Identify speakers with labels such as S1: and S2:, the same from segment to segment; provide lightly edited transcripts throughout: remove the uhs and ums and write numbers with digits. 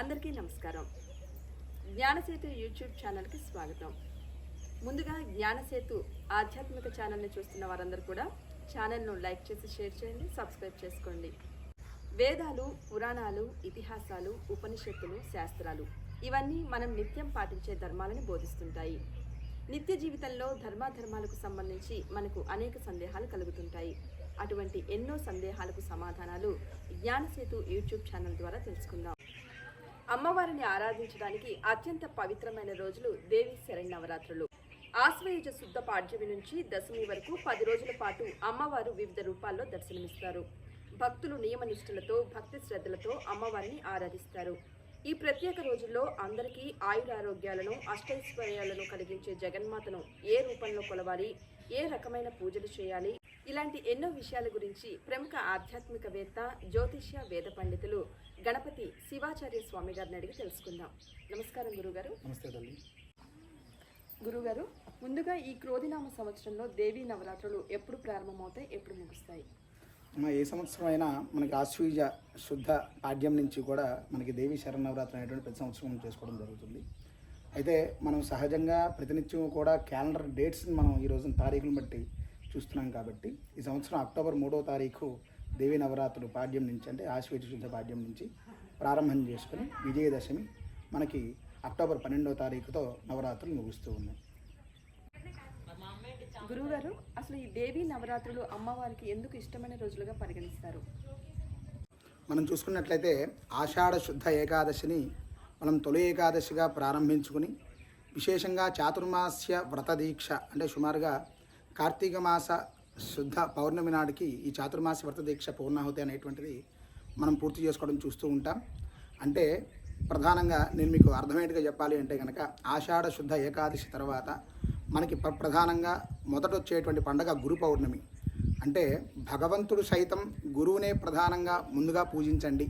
S1: అందరికీ నమస్కారం. జ్ఞానసేతు యూట్యూబ్ ఛానల్కి స్వాగతం. ముందుగా జ్ఞానసేతు ఆధ్యాత్మిక ఛానల్ని చూస్తున్న వారందరూ కూడా ఛానల్ను లైక్ చేసి షేర్ చేయండి, సబ్స్క్రైబ్ చేసుకోండి. వేదాలు, పురాణాలు, ఇతిహాసాలు, ఉపనిషత్తులు, శాస్త్రాలు ఇవన్నీ మనం నిత్యం పాటించే ధర్మాలను బోధిస్తుంటాయి. నిత్య జీవితంలో ధర్మాధర్మాలకు సంబంధించి మనకు అనేక సందేహాలు కలుగుతుంటాయి. అటువంటి ఎన్నో సందేహాలకు సమాధానాలు జ్ఞానసేతు యూట్యూబ్ ఛానల్ ద్వారా తెలుసుకుందాం. అమ్మవారిని ఆరాధించడానికి అత్యంత పవిత్రమైన రోజులు దేవి శరన్నవరాత్రులు. ఆశ్వయుజ శుద్ధ పాడ్యమి నుంచి దశమి వరకు 10 రోజుల పాటు అమ్మవారు వివిధ రూపాల్లో దర్శనమిస్తారు. భక్తులు నియమనిష్ఠులతో, భక్తి శ్రద్ధలతో అమ్మవారిని ఆరాధిస్తారు. ఈ ప్రత్యేక రోజుల్లో అందరికీ ఆయురారోగ్యాలను, అష్టైశ్వర్యాలను కలిగించే జగన్మాతను ఏ రూపంలో కొలవాలి, ఏ రకమైన పూజలు చేయాలి, ఇలాంటి ఎన్నో విషయాల గురించి ప్రముఖ ఆధ్యాత్మికవేత్త, జ్యోతిష్య, వేద పండితులు గణపతి శివాచార్య స్వామి గారిని అడిగి తెలుసుకుందాం. నమస్కారం గురుగారు.
S2: నమస్తే తల్లి.
S1: గురుగారు, ముందుగా ఈ క్రోధినామ సంవత్సరంలో దేవీ నవరాత్రులు ఎప్పుడు ప్రారంభమవుతాయి, ఎప్పుడు ముగుస్తాయి?
S2: ఏ సంవత్సరం అయినా మనకి ఆశ్వీజ శుద్ధ పాడ్యం నుంచి కూడా మనకి దేవీ శరన్నవరాత్రి అనేటువంటి ప్రతి సంవత్సరం చేసుకోవడం జరుగుతుంది. అయితే మనం సహజంగా ప్రతినిత్యం కూడా క్యాలెండర్ డేట్స్ని మనం ఈ రోజున తారీఖులను బట్టి చూస్తున్నాం. కాబట్టి ఈ సంవత్సరం అక్టోబర్ 3వ తారీఖు దేవీ నవరాత్రులు పాడ్యం నుంచి, అంటే ఆశ్వీజ శుద్ధ పాడ్యం నుంచి ప్రారంభం చేసుకుని విజయదశమి మనకి అక్టోబర్ 12వ తారీఖుతో నవరాత్రులు ముగుస్తూ ఉన్నాయి.
S1: గురువుగారు, అసలు ఈ దేవీ నవరాత్రులు అమ్మవారికి ఎందుకు ఇష్టమైన రోజులుగా పరిగణిస్తారు?
S2: మనం చూసుకున్నట్లయితే ఆషాఢ శుద్ధ ఏకాదశిని మనం తొలి ఏకాదశిగా ప్రారంభించుకుని విశేషంగా చాతుర్మాస్య వ్రత దీక్ష, అంటే సుమారుగా కార్తీక మాస శుద్ధ పౌర్ణమి నాటికి ఈ చాతుర్మాస వ్రత దీక్ష పూర్ణాహుతి అనేటువంటిది మనం పూర్తి చేసుకోవడం చూస్తూ ఉంటాం. అంటే ప్రధానంగా నేను మీకు అర్థమయ్యేట్టుగా చెప్పాలి అంటే కనుక ఆషాఢ శుద్ధ ఏకాదశి తర్వాత మనకి ప్రధానంగా మొదట వచ్చేటువంటి పండగ గురు పౌర్ణమి. అంటే భగవంతుడు సైతం గురువునే ప్రధానంగా ముందుగా పూజించండి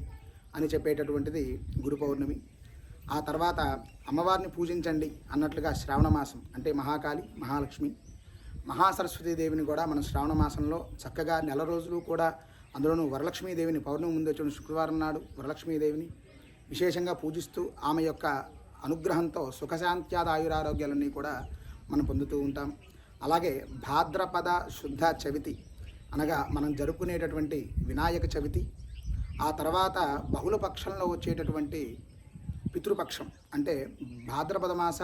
S2: అని చెప్పేటటువంటిది గురు పౌర్ణమి. ఆ తర్వాత అమ్మవారిని పూజించండి అన్నట్లుగా శ్రావణ మాసం, అంటే మహాకాళి, మహాలక్ష్మి, మహాసరస్వతీదేవిని కూడా మనం శ్రావణ మాసంలో చక్కగా నెల రోజులు కూడా, అందులోనూ వరలక్ష్మీదేవిని పౌర్ణమి ముందు వచ్చిన శుక్రవారం నాడు వరలక్ష్మీదేవిని విశేషంగా పూజిస్తూ ఆమె యొక్క అనుగ్రహంతో సుఖశాంత్యాద ఆయురారోగ్యాలన్నీ కూడా మనం పొందుతూ ఉంటాం. అలాగే భాద్రపద శుద్ధ చవితి అనగా మనం జరుపుకునేటటువంటి వినాయక చవితి, ఆ తర్వాత బహుళ పక్షంలో వచ్చేటటువంటి పితృపక్షం, అంటే భాద్రపద మాస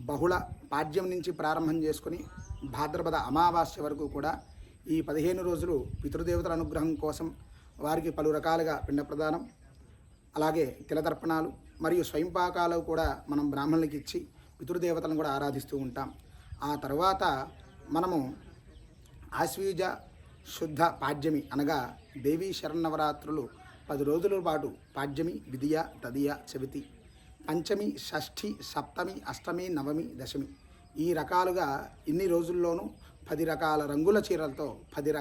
S2: బహుళ పాడ్యం నుంచి ప్రారంభం చేసుకుని భాద్రపద అమావాస్య వరకు కూడా ఈ 15 రోజులు పితృదేవతల అనుగ్రహం కోసం వారికి పలు రకాలుగా పిండ ప్రదానం, అలాగే తిలతర్పణాలు మరియు స్వయంపాకాలు కూడా మనం బ్రాహ్మణులకి ఇచ్చి పితృదేవతలను కూడా ఆరాధిస్తూ ఉంటాం. ఆ తర్వాత మనము ఆశ్వీజ శుద్ధ పాడ్యమి అనగా దేవీ శరన్నవరాత్రులు 10 రోజుల పాటు పాడ్యమి, విదియ, తదియ, చవితి, పంచమి, షష్ఠి, సప్తమి, అష్టమి, నవమి, దశమి ఈ రకాలుగా ఇన్ని రోజుల్లోనూ 10 రకాల రంగుల చీరలతో, 10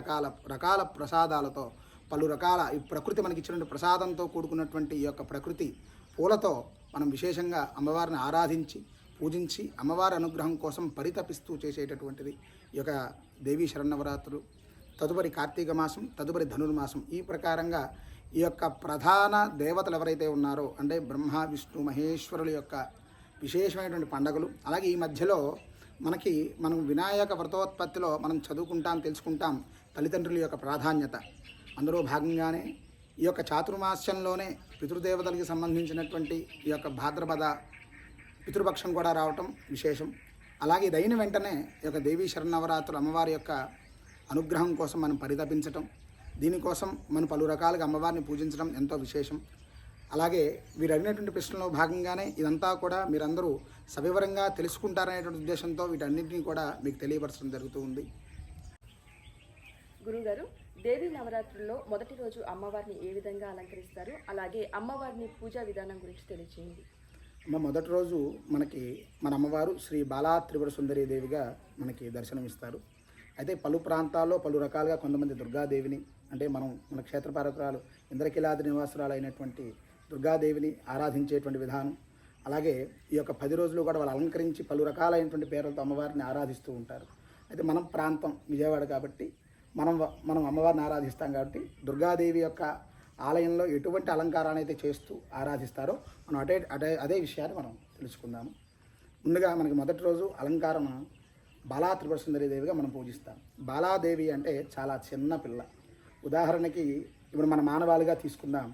S2: రకాల ప్రసాదాలతో, పలు రకాల ఈ ప్రకృతి మనకి ఇచ్చినటువంటి ప్రసాదంతో కూడుకున్నటువంటి ఈ యొక్క ప్రకృతి పూలతో మనం విశేషంగా అమ్మవారిని ఆరాధించి పూజించి అమ్మవారి అనుగ్రహం కోసం పరితపిస్తూ చేసేటటువంటిది ఈ యొక్క దేవీ శరన్నవరాత్రులు. తదుపరి కార్తీక మాసం, తదుపరి ధనుర్మాసం. ఈ ప్రకారంగా ఈ యొక్క ప్రధాన దేవతలు ఎవరైతే ఉన్నారో, అంటే బ్రహ్మ, విష్ణు, మహేశ్వరుల యొక్క విశేషమైనటువంటి పండుగలు. అలాగే ఈ మధ్యలో మనం వినాయక వ్రతోత్పత్తిలో మనం చదువుకుంటాం, తెలుసుకుంటాం తల్లిదండ్రుల యొక్క ప్రాధాన్యత. అందులో భాగంగానే ఈ యొక్క చాతుర్మాస్యంలోనే పితృదేవతలకి సంబంధించినటువంటి ఈ యొక్క భాద్రపద పితృపక్షం కూడా రావటం విశేషం. అలాగే ఇదైన వెంటనే ఈ యొక్క దేవీ శరన్నవరాత్రులు అమ్మవారి యొక్క అనుగ్రహం కోసం మనం పరితపించటం, దీనికోసం మనం పలు రకాలుగా అమ్మవారిని పూజించడం ఎంతో విశేషం. అలాగే వీరు అడిగినటువంటి ప్రశ్నలో భాగంగానే ఇదంతా కూడా మీరందరూ సవివరంగా తెలుసుకుంటారనేటువంటి ఉద్దేశంతో వీటన్నింటినీ కూడా మీకు తెలియపరచడం జరుగుతూ ఉంది.
S1: గురుగారు, దేవీ నవరాత్రుల్లో మొదటి రోజు అమ్మవారిని ఏ విధంగా అలంకరిస్తారు, అలాగే అమ్మవారిని పూజా విధానం గురించి తెలియజేయండి.
S2: మొదటి రోజు మన అమ్మవారు శ్రీ బాలా త్రిపుర సుందరీ దేవిగా మనకి దర్శనమిస్తారు. అయితే పలు ప్రాంతాల్లో పలు రకాలుగా కొంతమంది దుర్గాదేవిని, అంటే మన క్షేత్రపారకురాలు ఇంద్రకిలాది నివాసురాలు అయినటువంటి దుర్గాదేవిని ఆరాధించేటువంటి విధానం. అలాగే ఈ యొక్క 10 రోజులు కూడా వాళ్ళు అలంకరించి పలు రకాలైనటువంటి పేర్లతో అమ్మవారిని ఆరాధిస్తూ ఉంటారు. అయితే మనం ప్రాంతం విజయవాడ కాబట్టి మనం అమ్మవారిని ఆరాధిస్తాం కాబట్టి దుర్గాదేవి యొక్క ఆలయంలో ఎటువంటి అలంకారాన్ని అయితే చేస్తూ ఆరాధిస్తారో మనం అదే విషయాన్ని మనం తెలుసుకుందాము. ముందుగా మనకి మొదటి రోజు అలంకారం బాలా త్రిపుర సుందరి దేవిగా మనం పూజిస్తాం. బాలాదేవి అంటే చాలా చిన్న పిల్ల. ఉదాహరణకి ఇప్పుడు మన మానవాళిగా తీసుకుందాం.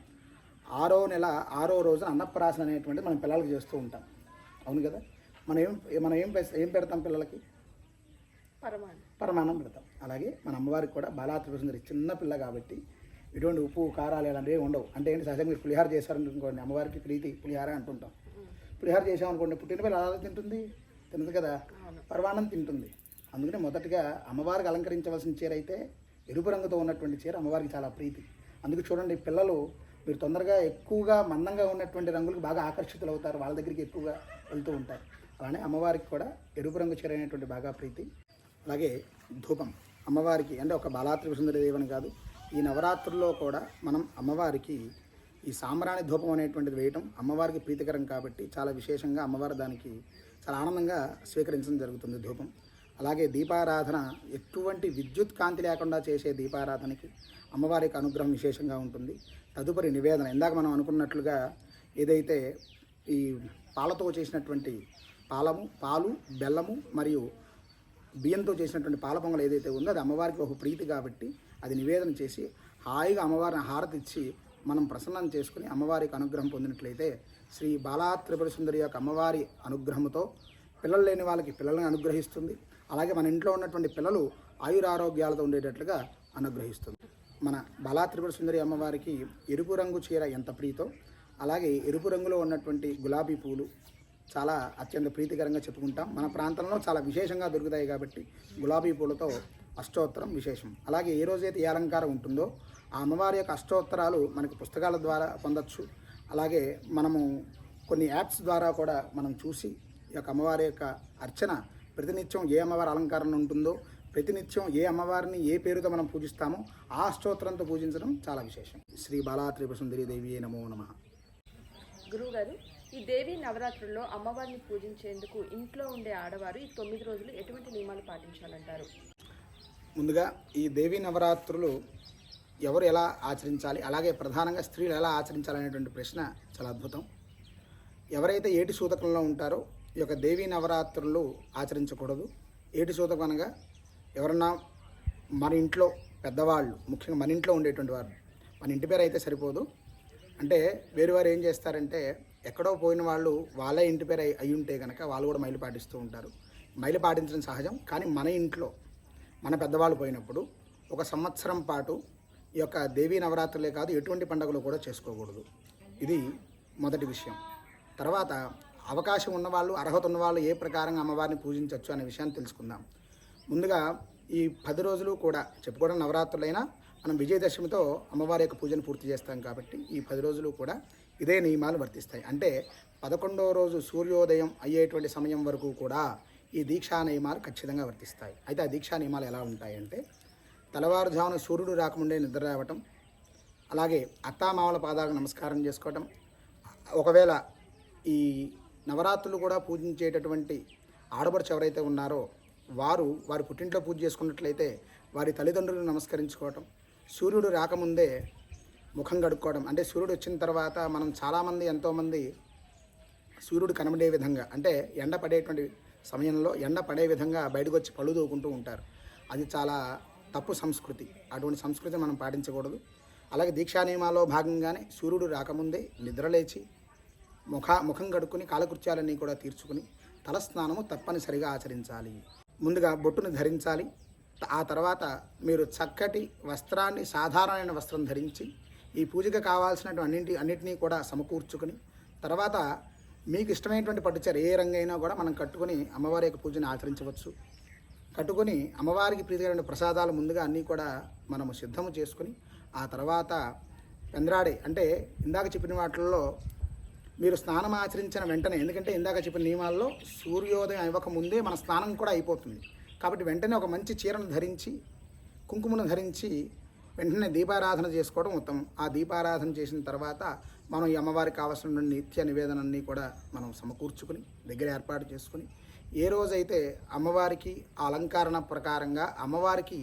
S2: 6వ నెల 6వ రోజున అన్నప్రాసన అనేటువంటి మనం పిల్లలకి చేస్తూ ఉంటాం. అవును కదా. మనం ఏం పెడతాం పిల్లలకి? పరమాన్నం పెడతాం. అలాగే మన అమ్మవారికి కూడా బాలా త్రిపుర సుందరి చిన్న పిల్ల కాబట్టి ఎటువంటి ఉప్పు కారాలు ఇలాంటివి ఉండవు. అంటే ఏంటి, సహజంగా మీరు పులిహార చేశారనుకోండి, అమ్మవారికి ప్రీతి పులిహార అంటుంటాం. పులిహార చేసామనుకోండి, పుట్టిన పిల్ల అలా తినదు కదా, పరమాన్నం తింటుంది. అందుకనే మొదటిగా అమ్మవారికి అలంకరించవలసిన చీర అయితే ఎరుపు రంగుతో ఉన్నటువంటి చీర అమ్మవారికి చాలా ప్రీతి. అందుకే చూడండి, పిల్లలు మీరు తొందరగా ఎక్కువగా మందంగా ఉన్నటువంటి రంగులకు బాగా ఆకర్షితులు అవుతారు, వాళ్ళ దగ్గరికి ఎక్కువగా వెళ్తూ ఉంటారు. అలానే అమ్మవారికి కూడా ఎరుపు రంగు చీర అనేటువంటి బాగా ప్రీతి. అలాగే ధూపం అమ్మవారికి అంటే ఒక బాలా త్రిపుర సుందరి దేవి అని కాదు, ఈ నవరాత్రుల్లో కూడా మనం అమ్మవారికి ఈ సాంబ్రాణి ధూపం అనేటువంటిది వేయటం అమ్మవారికి ప్రీతికరం కాబట్టి చాలా విశేషంగా అమ్మవారు దానికి చాలా ఆనందంగా స్వీకరించడం జరుగుతుంది ధూపం. అలాగే దీపారాధన ఎటువంటి విద్యుత్ కాంతి లేకుండా చేసే దీపారాధనకి అమ్మవారికి అనుగ్రహం విశేషంగా ఉంటుంది. తదుపరి నివేదన, ఇందాక మనం అనుకున్నట్లుగా ఏదైతే ఈ పాలతో చేసినటువంటి పాలు, బెల్లము మరియు బియ్యంతో చేసినటువంటి పాల పొంగల్ ఏదైతే ఉందో అది అమ్మవారికి ఒక ప్రీతి కాబట్టి అది నివేదన చేసి హాయిగా అమ్మవారిని హారతి ఇచ్చి మనం ప్రసన్నం చేసుకుని అమ్మవారికి అనుగ్రహం పొందినట్లయితే శ్రీ బాలా త్రిపుర సుందరి యొక్క అమ్మవారి అనుగ్రహంతో పిల్లలు లేని వాళ్ళకి పిల్లలను అనుగ్రహిస్తుంది. అలాగే మన ఇంట్లో ఉన్నటువంటి పిల్లలు ఆయురారోగ్యాలతో ఉండేటట్లుగా అనుగ్రహిస్తుంది. మన బాలా త్రిపుర సుందరి అమ్మవారికి ఎరుపు రంగు చీర ఎంత ప్రీతో, అలాగే ఎరుపు రంగులో ఉన్నటువంటి గులాబీ పూలు చాలా అత్యంత ప్రీతికరంగా చెప్పుకుంటాం. మన ప్రాంతంలో చాలా విశేషంగా దొరుకుతాయి కాబట్టి గులాబీ పూలతో అష్టోత్తరం విశేషం. అలాగే ఏ రోజైతే ఏ అలంకారం ఉంటుందో ఆ అమ్మవారి యొక్క అష్టోత్తరాలు మనకి పుస్తకాల ద్వారా పొందొచ్చు. అలాగే మనము కొన్ని యాప్స్ ద్వారా కూడా మనం చూసి ఈ యొక్క అమ్మవారి యొక్క అర్చన ప్రతినిత్యం ఏ అమ్మవారి అలంకారం ఉంటుందో, ప్రతినిత్యం ఏ అమ్మవారిని ఏ పేరుతో మనం పూజిస్తామో ఆ అష్టోత్తరంతో పూజించడం చాలా విశేషం. శ్రీ బాలా త్రిపుర సుందరి దేవి నమో నమః.
S1: గురువుగారు, ఈ దేవి నవరాత్రుల్లో అమ్మవారిని పూజించేందుకు ఇంట్లో ఉండే ఆడవారు ఈ 9 రోజులు ఎటువంటి నియమాలు పాటించాలంటారు?
S2: ముందుగా ఈ దేవి నవరాత్రులు ఎవరు ఎలా ఆచరించాలి, అలాగే ప్రధానంగా స్త్రీలు ఎలా ఆచరించాలనేటువంటి ప్రశ్న చాలా అద్భుతం. ఎవరైతే ఏటి సూతకంలో ఉంటారో ఈ యొక్క దేవీ నవరాత్రులు ఆచరించకూడదు. ఏటి సూతకం అనగా ఎవరన్నా మన ఇంట్లో పెద్దవాళ్ళు, ముఖ్యంగా మన ఇంట్లో ఉండేటువంటి వారు, మన ఇంటి పేరు అయితే సరిపోదు. అంటే వేరువారు ఏం చేస్తారంటే ఎక్కడో పోయిన వాళ్ళు వాళ్ళే ఇంటి పేరు అయి ఉంటే కనుక వాళ్ళు కూడా మైలు పాటిస్తూ ఉంటారు. మైలు పాటించడం సహజం, కానీ మన ఇంట్లో మన పెద్దవాళ్ళు పోయినప్పుడు 1 సంవత్సరం పాటు ఈ యొక్క దేవీ నవరాత్రులే కాదు ఎటువంటి పండుగలు కూడా చేసుకోకూడదు. ఇది మొదటి విషయం. తర్వాత అవకాశం ఉన్నవాళ్ళు, అర్హత ఉన్నవాళ్ళు ఏ ప్రకారంగా అమ్మవారిని పూజించవచ్చు అనే విషయాన్ని తెలుసుకుందాం. ముందుగా ఈ 10 రోజులు కూడా చెప్పుకోవడం నవరాత్రులైనా మనం విజయదశమితో అమ్మవారి యొక్క పూజను పూర్తి చేస్తాం కాబట్టి ఈ 10 రోజులు కూడా ఇదే నియమాలు వర్తిస్తాయి. అంటే 11వ రోజు సూర్యోదయం అయ్యేటువంటి సమయం వరకు కూడా ఈ దీక్షా నియమాలు ఖచ్చితంగా వర్తిస్తాయి. అయితే ఆ దీక్షా నియమాలు ఎలా ఉంటాయంటే తెల్లవారుజామున సూర్యుడు రాకముందే నిద్ర రావటం, అలాగే అత్తామామల పాదాలకు నమస్కారం చేసుకోవటం, ఒకవేళ ఈ నవరాత్రులు కూడా పూజించేటటువంటి ఆడపడుచు ఎవరైతే ఉన్నారో వారి పుట్టింట్లో పూజ చేసుకున్నట్లయితే వారి తల్లిదండ్రులను నమస్కరించుకోవటం, సూర్యుడు రాకముందే ముఖం కడుక్కోవడం. అంటే సూర్యుడు వచ్చిన తర్వాత మనం చాలామంది ఎంతోమంది సూర్యుడు కనబడే విధంగా, అంటే ఎండ పడేటువంటి సమయంలో ఎండ పడే విధంగా బయటకు వచ్చి పళ్ళు దూకుంటూ ఉంటారు. అది చాలా తప్పు సంస్కృతి. అటువంటి సంస్కృతి మనం పాటించకూడదు. అలాగే దీక్షా నియమాల్లో భాగంగానే సూర్యుడు రాకముందే నిద్రలేచి ముఖం కడుక్కుని కాలకృత్యాలన్నీ కూడా తీర్చుకుని తలస్నానము తప్పనిసరిగా ఆచరించాలి. ముందుగా బొట్టును ధరించాలి. ఆ తర్వాత మీరు చక్కటి వస్త్రాన్ని, సాధారణమైన వస్త్రం ధరించి ఈ పూజకు కావాల్సినటువంటి అన్నింటినీ కూడా సమకూర్చుకుని తర్వాత మీకు ఇష్టమైనటువంటి పట్టుచీర ఏ రంగైనా కూడా మనం కట్టుకుని అమ్మవారి యొక్క పూజని ఆచరించవచ్చు. కట్టుకొని అమ్మవారికి ప్రీతికరమైన ప్రసాదాలు ముందుగా అన్నీ కూడా మనము సిద్ధము చేసుకుని ఆ తర్వాత పెంద్రాడే, అంటే ఇందాక చెప్పిన వాటిల్లో మీరు స్నానం ఆచరించిన వెంటనే, ఎందుకంటే ఇందాక చెప్పిన నియమాల్లో సూర్యోదయం అవ్వక ముందే మన స్నానం కూడా అయిపోతుంది కాబట్టి వెంటనే ఒక మంచి చీరను ధరించి కుంకుమను ధరించి వెంటనే దీపారాధన చేసుకోవడం ఉత్తమం. ఆ దీపారాధన చేసిన తర్వాత మనం ఈ అమ్మవారికి కావాల్సిన నిత్య నివేదనన్నీ కూడా మనం సమకూర్చుకుని దగ్గర ఏర్పాటు చేసుకుని ఏ రోజైతే అమ్మవారికి ఆ అలంకరణ ప్రకారంగా అమ్మవారికి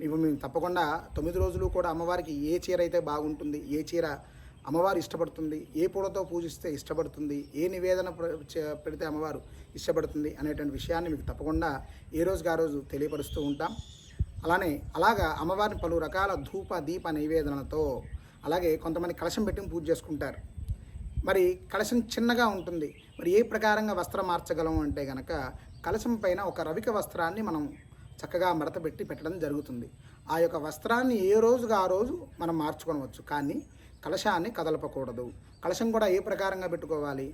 S2: మేము తప్పకుండా 9 రోజులు కూడా అమ్మవారికి ఏ చీర అయితే బాగుంటుంది, ఏ చీర అమ్మవారు ఇష్టపడుతుంది, ఏ పూలతో పూజిస్తే ఇష్టపడుతుంది, ఏ నివేదన పెడితే అమ్మవారు ఇష్టపడుతుంది అనేటువంటి విషయాన్ని మీకు తప్పకుండా ఏ రోజుకి ఆ రోజు తెలియపరుస్తూ ఉంటాం. అలాగా అమ్మవారిని పలు రకాల ధూప దీప నైవేదనలతో, అలాగే కొంతమంది కలశం పెట్టి పూజ చేసుకుంటారు. మరి కలశం చిన్నగా ఉంటుంది, మరి ఏ ప్రకారంగా వస్త్రం మార్చగలం అంటే కనుక కలశం పైన ఒక రవిక వస్త్రాన్ని మనం చక్కగా మడత పెట్టి పెట్టడం జరుగుతుంది. ఆ యొక్క వస్త్రాన్ని ఏ రోజుగా ఆ రోజు మనం మార్చుకోవచ్చు, కానీ కలశాన్ని కదలపకూడదు. కలశం కూడా ఏ ప్రకారంగా పెట్టుకోవాలి,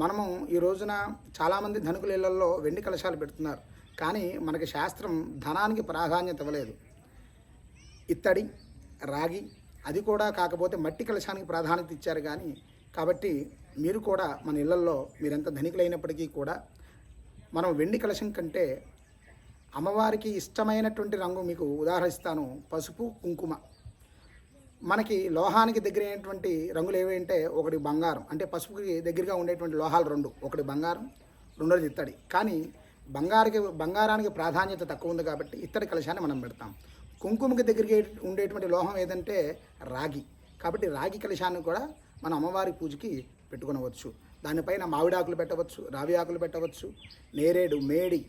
S2: మనము ఈ రోజున చాలామంది ధనికుల ఇళ్లలో వెండి కలశాలు పెడుతున్నారు, కానీ మనకి శాస్త్రం ధనానికి ప్రాధాన్యత ఇవ్వలేదు. ఇత్తడి, రాగి, అది కూడా కాకపోతే మట్టి కలశానికి ప్రాధాన్యత ఇచ్చారు. కానీ కాబట్టి మీరు కూడా మన ఇళ్లల్లో మీరెంత ధనికులైనప్పటికీ కూడా మనం వెండి కలశం కంటే అమ్మవారికి ఇష్టమైనటువంటి రంగు మీకు ఉదాహరిస్తాను, పసుపు, కుంకుమ. మనకి లోహానికి దగ్గరైనటువంటి రంగులు ఏవంటే ఒకటి బంగారం, అంటే పసుపుకి దగ్గరగా ఉండేటువంటి లోహాలు రెండు, ఒకటి బంగారం, రెండోది ఇత్తడి. కానీ బంగారానికి ప్రాధాన్యత తక్కువ ఉంది కాబట్టి ఇత్తడి కలశాన్ని మనం పెడతాం. కుంకుమకి దగ్గరికి ఉండేటువంటి లోహం ఏదంటే రాగి, కాబట్టి రాగి కలశాన్ని కూడా మన అమ్మవారి పూజకి పెట్టుకొనవచ్చు. దానిపైన మామిడాకులు పెట్టవచ్చు, రావి ఆకులు పెట్టవచ్చు, నేరేడు, మేడి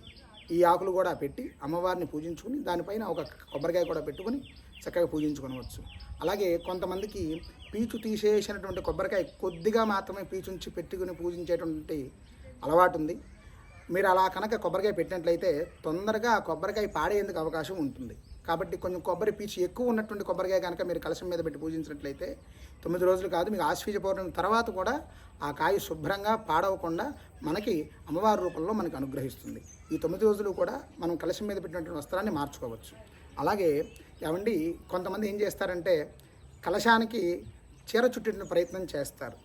S2: ఈ ఆకులు కూడా పెట్టి అమ్మవారిని పూజించుకుని దానిపైన ఒక కొబ్బరికాయ కూడా పెట్టుకొని చక్కగా పూజించుకోవచ్చు. అలాగే కొంతమందికి పీచు తీసేసినటువంటి కొబ్బరికాయ కొద్దిగా మాత్రమే పీచుంచి పెట్టుకుని పూజించేటువంటి అలవాటు ఉంది. మీరు అలా కనుక కొబ్బరికాయ పెట్టినట్లయితే తొందరగా ఆ కొబ్బరికాయ పాడేందుకు అవకాశం ఉంటుంది. కాబట్టి కొంచెం కొబ్బరి పీచు ఎక్కువ ఉన్నటువంటి కొబ్బరికాయ కనుక మీరు కలశం మీద పెట్టి పూజించినట్లయితే 9 రోజులు కాదు, మీకు ఆశ్వీజ పౌర్ణమి తర్వాత కూడా ఆ కాయ శుభ్రంగా పాడవకుండా మనకి అమ్మవారి రూపంలో మనకు అనుగ్రహిస్తుంది. ఈ 9 రోజులు కూడా మనం కలశం మీద పెట్టినటువంటి వస్త్రాన్ని మార్చుకోవచ్చు. అలాగే ఏమండి, కొంతమంది ఏం చేస్తారంటే కలశానికి చీర చుట్టిన ప్రయత్నం చేస్తారు.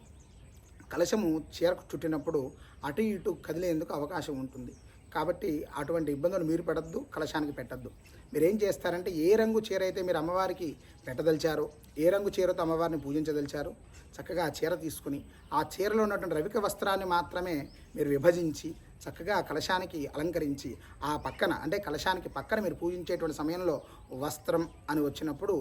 S2: కలశము చీరకు చుట్టినప్పుడు అటు ఇటు కదిలేందుకు అవకాశం ఉంటుంది. కాబట్టి అటువంటి ఇబ్బందులు మీరు పడద్దు, కలశానికి పెట్టద్దు. మీరు ఏం చేస్తారంటే ఏ రంగు చీర అయితే మీరు అమ్మవారికి పెట్టదలిచారో, ఏ రంగు చీరతో అమ్మవారిని పూజించదలిచారో చక్కగా ఆ చీర తీసుకుని ఆ చీరలో ఉన్నటువంటి రవిక వస్త్రాన్ని మాత్రమే మీరు విభజించి చక్కగా కలశానికి అలంకరించి ఆ పక్కన, అంటే కలశానికి పక్కన మీరు పూజించేటువంటి సమయంలో వస్త్రం అని వచ్చినప్పుడు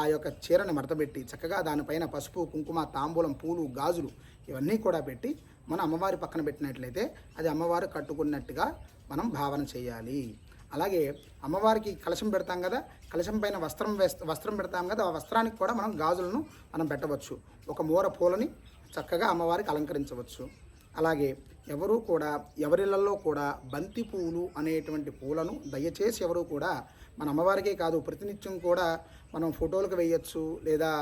S2: ఆ యొక్క చీరని మడతపెట్టి చక్కగా దానిపైన పసుపు, కుంకుమ, తాంబూలం, పూలు, గాజులు ఇవన్నీ కూడా పెట్టి మన అమ్మవారి పక్కన పెట్టినట్లయితే అది అమ్మవారు కట్టుకున్నట్టుగా మనం భావన చేయాలి. అలాగే అమ్మవారికి కలశం పెడతాం కదా, కలశం పైన వస్త్రం పెడతాం కదా, ఆ వస్త్రానికి కూడా మనం గాజులను మనం పెట్టవచ్చు. ఒక మూర పూలని చక్కగా అమ్మవారికి అలంకరించవచ్చు. అలాగే ఎవరిళ్ళల్లో కూడా బంతి పూలు అనేటువంటి పూలను దయచేసి ఎవరు కూడా మన అమ్మవారికే కాదు ప్రతినిత్యం కూడా మనం ఫోటోలకు వేయచ్చు, లేదా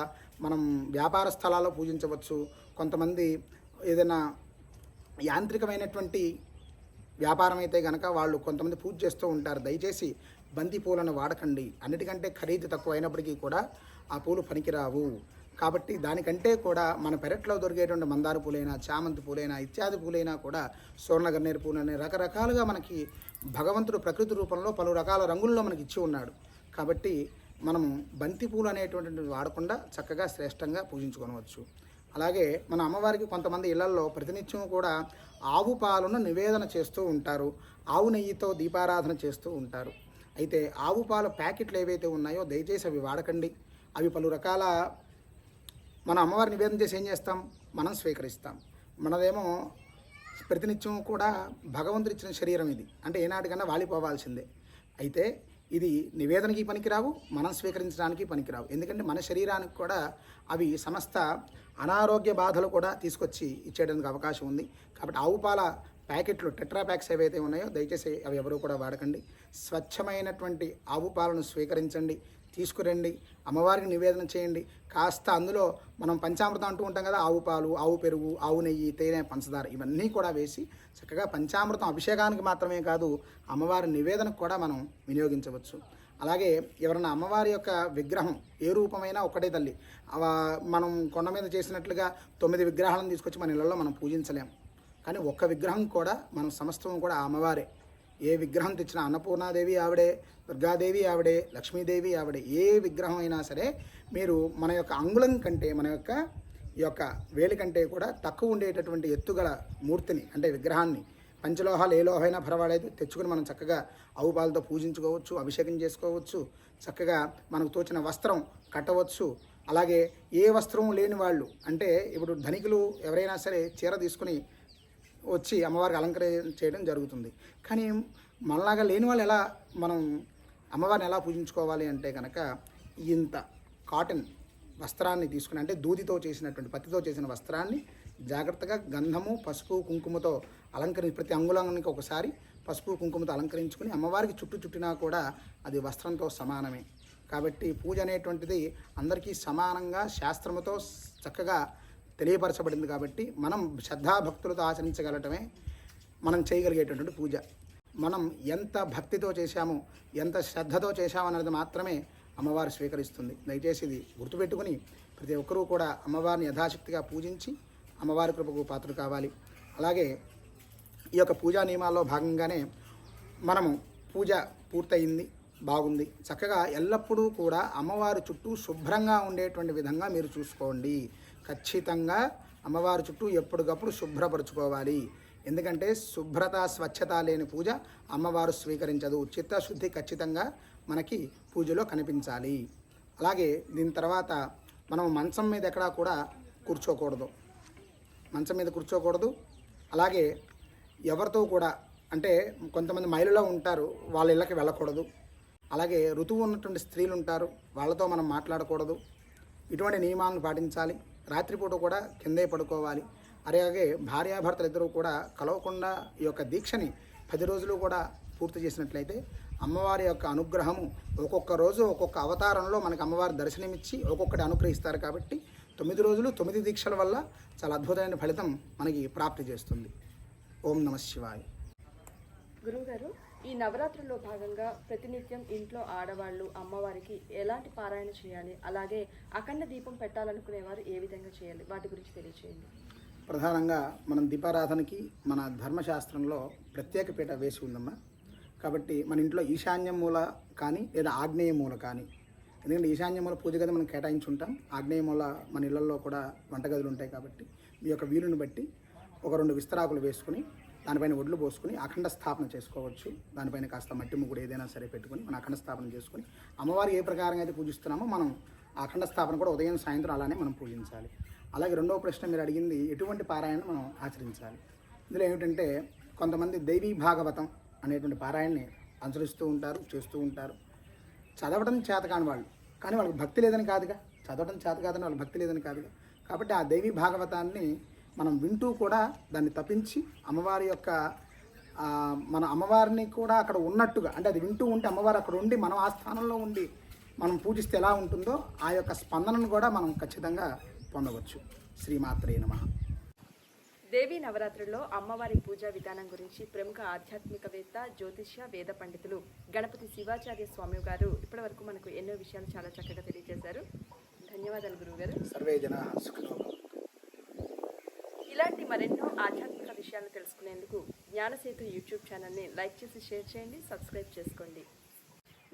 S2: మనం వ్యాపార స్థలాల్లో పూజించవచ్చు. కొంతమంది ఏదైనా యాంత్రికమైనటువంటి వ్యాపారం అయితే కనుక వాళ్ళు కొంతమంది పూజ చేస్తూ ఉంటారు. దయచేసి బంతి పూలను వాడకండి, అన్నిటికంటే ఖరీదు తక్కువ అయినప్పటికీ కూడా ఆ పూలు పనికిరావు. కాబట్టి దానికంటే కూడా మన పెరట్లో దొరికేటువంటి మందార పూలైనా, చామంతి పూలైనా, ఇత్యాది పూలైనా కూడా, స్వర్ణగన్నేరు పూలని రకరకాలుగా మనకి భగవంతుడు ప్రకృతి రూపంలో పలు రకాల రంగుల్లో మనకి ఇచ్చి ఉన్నాడు. కాబట్టి మనము బంతి పూలు అనేటువంటివి వాడకుండా చక్కగా శ్రేష్టంగా పూజించుకోవచ్చు. అలాగే మన అమ్మవారికి కొంతమంది ఇళ్లల్లో ప్రతినిత్యం కూడా ఆవు పాలను నివేదన చేస్తూ ఉంటారు, ఆవు నెయ్యితో దీపారాధన చేస్తూ ఉంటారు. అయితే ఆవు పాల ప్యాకెట్లు ఏవైతే ఉన్నాయో దయచేసి అవి వాడకండి. అవి పలు రకాల మన అమ్మవారి నివేదన చేసి ఏం చేస్తాం, మనం స్వీకరిస్తాం. మనదేమో ప్రతినిత్యం కూడా భగవంతుడు ఇచ్చిన శరీరం ఇది, అంటే ఏనాటికన్నా వాలిపోవాల్సిందే. అయితే ఇది నివేదనకి పనికిరావు, మనం స్వీకరించడానికి పనికిరావు. ఎందుకంటే మన శరీరానికి కూడా అవి సమస్త అనారోగ్య బాధలు కూడా తీసుకొచ్చి ఇచ్చేయడానికి అవకాశం ఉంది. కాబట్టి ఆవు పాల ప్యాకెట్లు, టెట్రా ప్యాక్స్ ఏవైతే ఉన్నాయో దయచేసి అవి ఎవరు కూడా వాడకండి. స్వచ్ఛమైనటువంటి ఆవు పాలను స్వీకరించండి, తీసుకురండి, అమ్మవారికి నివేదన చేయండి. కాస్త అందులో మనం పంచామృతం అంటూ ఉంటాం కదా, ఆవు పాలు, ఆవు పెరుగు, ఆవు నెయ్యి, తేనె, పంచదార ఇవన్నీ కూడా వేసి చక్కగా పంచామృతం అభిషేకానికి మాత్రమే కాదు అమ్మవారి నివేదనకు కూడా మనం వినియోగించవచ్చు. అలాగే ఎవరైనా అమ్మవారి యొక్క విగ్రహం ఏ రూపమైనా ఒకటే తల్లి, మనం కొండ మీద చేసినట్లుగా 9 విగ్రహాలను తీసుకొచ్చి మన ఇళ్లలో మనం పూజించలేం. కానీ ఒక్క విగ్రహం కూడా మనం సమస్తం కూడా ఆ అమ్మవారే. ఏ విగ్రహం తెచ్చినా అన్నపూర్ణాదేవి ఆవిడే, దుర్గాదేవి ఆవిడే, లక్ష్మీదేవి ఆవిడే. ఏ విగ్రహం అయినా సరే మీరు మన యొక్క అంగుళం కంటే, మన యొక్క వేలి కంటే కూడా తక్కువ ఉండేటటువంటి ఎత్తుగల మూర్తిని, అంటే విగ్రహాన్ని పంచలోహాలు ఏ లోహైనా పర్వాలేదు తెచ్చుకుని మనం చక్కగా ఆవు పాలతో పూజించుకోవచ్చు, అభిషేకం చేసుకోవచ్చు, చక్కగా మనకు తోచిన వస్త్రం కట్టవచ్చు. అలాగే ఏ వస్త్రం లేని వాళ్ళు అంటే ఇప్పుడు ధనికులు ఎవరైనా సరే చీర తీసుకుని వచ్చి అమ్మవారికి అలంకరణ చేయడం జరుగుతుంది. కానీ మనలాగా లేని వాళ్ళు ఎలా మనం అమ్మవారిని ఎలా పూజించుకోవాలి అంటే కనుక ఇంత కాటన్ వస్త్రాన్ని తీసుకుని అంటే దూదితో చేసినటువంటి పత్తితో చేసిన వస్త్రాన్ని జాగ్రత్తగా గంధము, పసుపు, కుంకుమతో ప్రతి అంగుళానికి ఒకసారి పసుపు కుంకుమతో అలంకరించుకుని అమ్మవారికి చుట్టినా కూడా అది వస్త్రంతో సమానమే. కాబట్టి పూజ అనేటువంటిది అందరికీ సమానంగా శాస్త్రముతో చక్కగా తెలియపరచబడింది. కాబట్టి మనం శ్రద్ధాభక్తులతో ఆచరించగలటమే మనం చేయగలిగేటటువంటి పూజ. మనం ఎంత భక్తితో చేశామో, ఎంత శ్రద్ధతో చేశామన్నది మాత్రమే అమ్మవారు స్వీకరిస్తుంది. దయచేసి ఇది గుర్తుపెట్టుకుని ప్రతి ఒక్కరూ కూడా అమ్మవారిని యథాశక్తిగా పూజించి అమ్మవారి కృపకు పాత్రలు కావాలి. అలాగే ఈ యొక్క పూజా నియమాల్లో భాగంగానే మనము పూజ పూర్తయింది, బాగుంది, చక్కగా ఎల్లప్పుడూ కూడా అమ్మవారి చుట్టూ శుభ్రంగా ఉండేటువంటి విధంగా మీరు చూసుకోండి. ఖచ్చితంగా అమ్మవారి చుట్టూ ఎప్పటికప్పుడు శుభ్రపరచుకోవాలి. ఎందుకంటే శుభ్రత, స్వచ్ఛత లేని పూజ అమ్మవారు స్వీకరించదు. చిత్తశుద్ధి ఖచ్చితంగా మనకి పూజలో కనిపించాలి. అలాగే దీని తర్వాత మనం మంచం మీద ఎక్కడా కూడా కూర్చోకూడదు, మంచం మీద కూర్చోకూడదు. అలాగే ఎవరితో కూడా అంటే కొంతమంది మహిళలు ఉంటారు, వాళ్ళ ఇళ్ళకి వెళ్ళకూడదు. అలాగే ఋతువు ఉన్నటువంటి స్త్రీలు ఉంటారు, వాళ్ళతో మనం మాట్లాడకూడదు. ఇటువంటి నియమాలను పాటించాలి. రాత్రిపూట కూడా కిందే పడుకోవాలి. అలాగే భార్యాభర్తలు ఇద్దరూ కూడా కలవకుండా ఈ యొక్క దీక్షని 10 రోజులు కూడా పూర్తి చేసినట్లయితే అమ్మవారి యొక్క అనుగ్రహము ఒక్కొక్క రోజు ఒక్కొక్క అవతారంలో మనకు అమ్మవారి దర్శనమిచ్చి ఒక్కొక్కటి అనుగ్రహిస్తారు. కాబట్టి 9 రోజులు 9 దీక్షల వల్ల చాలా అద్భుతమైన ఫలితం మనకి ప్రాప్తి చేస్తుంది. ఓం నమః శివాయ.
S1: గురువుగారు, ఈ నవరాత్రుల్లో భాగంగా ప్రతినిత్యం ఇంట్లో ఆడవాళ్ళు అమ్మవారికి ఎలాంటి పారాయణ చేయాలి, అలాగే అఖండ దీపం పెట్టాలనుకునేవారు ఏ విధంగా చేయాలి, వాటి గురించి తెలియచేయండి.
S2: ప్రధానంగా మనం దీపారాధనకి మన ధర్మశాస్త్రంలో ప్రత్యేక పీఠ వేసి ఉందమ్మా. కాబట్టి మన ఇంట్లో ఈశాన్య మూల కానీ లేదా ఆగ్నేయ మూల కానీ, ఎందుకంటే ఈశాన్య మూల పూజ గది మనం కేటాయించి ఉంటాం, ఆగ్నేయ మూల మన ఇళ్లలో కూడా వంటగదులు ఉంటాయి. కాబట్టి మీ యొక్క వీలుని బట్టి ఒక 2 విస్తరాకులు వేసుకుని దానిపైన ఒడ్లు పోసుకుని అఖండ స్థాపన చేసుకోవచ్చు. దానిపైన కాస్త మట్టి ముగ్గుడు ఏదైనా సరే పెట్టుకుని మనం అఖండ స్థాపన చేసుకుని అమ్మవారు ఏ ప్రకారంగా అయితే పూజిస్తున్నామో మనం ఆ అఖండ స్థాపన కూడా ఉదయం సాయంత్రం అలానే మనం పూజించాలి. అలాగే రెండవ ప్రశ్న మీరు అడిగింది ఎటువంటి పారాయణ మనం ఆచరించాలి. ఇందులో ఏమిటంటే కొంతమంది దైవీ భాగవతం అనేటువంటి పారాయణని అనుసరిస్తూ ఉంటారు, చేస్తూ ఉంటారు. చదవడం చేత కాని వాళ్ళు, కానీ వాళ్ళకి భక్తి లేదని కాదుగా, చదవడం చేత కాదని వాళ్ళకి భక్తి లేదని కాదుగా. కాబట్టి ఆ దైవీ భాగవతాన్ని మనం వింటూ కూడా దాన్ని తప్పించి అమ్మవారి యొక్క మన అమ్మవారిని కూడా అక్కడ ఉన్నట్టుగా అంటే అది వింటూ ఉంటే అమ్మవారు అక్కడ ఉండి మనం ఆ స్థానంలో ఉండి మనం పూజిస్తే ఎలా ఉంటుందో ఆ యొక్క స్పందనను కూడా మనం ఖచ్చితంగా పొందవచ్చు. శ్రీమాత్రే నమః.
S1: దేవీ నవరాత్రుల్లో అమ్మవారి పూజా విధానం గురించి ప్రముఖ ఆధ్యాత్మికవేత్త, జ్యోతిష్య, వేద పండితులు గణపతి శివాచార్య స్వామి గారు ఇప్పటివరకు మనకు ఎన్నో విషయాలు చాలా చక్కగా తెలియజేశారు. ధన్యవాదాలు గురువుగారు.
S2: సర్వే జనాః సుఖినో.
S1: ఇలాంటి మరెన్నో ఆధ్యాత్మిక విషయాలను తెలుసుకునేందుకు జ్ఞానసేతు యూట్యూబ్ ఛానల్ని లైక్ చేసి షేర్ చేయండి, సబ్స్క్రైబ్ చేసుకోండి.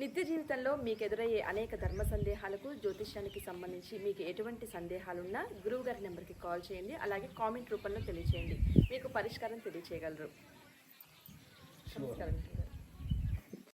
S1: నిత్య జీవితంలో మీకు ఎదురయ్యే అనేక ధర్మ సందేహాలకు, జ్యోతిష్యానికి సంబంధించి మీకు ఎటువంటి సందేహాలున్నా గురువు గారి నెంబర్కి కాల్ చేయండి. అలాగే కామెంట్ రూపంలో తెలియచేయండి, మీకు పరిష్కారం తెలియచేయగలరు. నమస్కారం.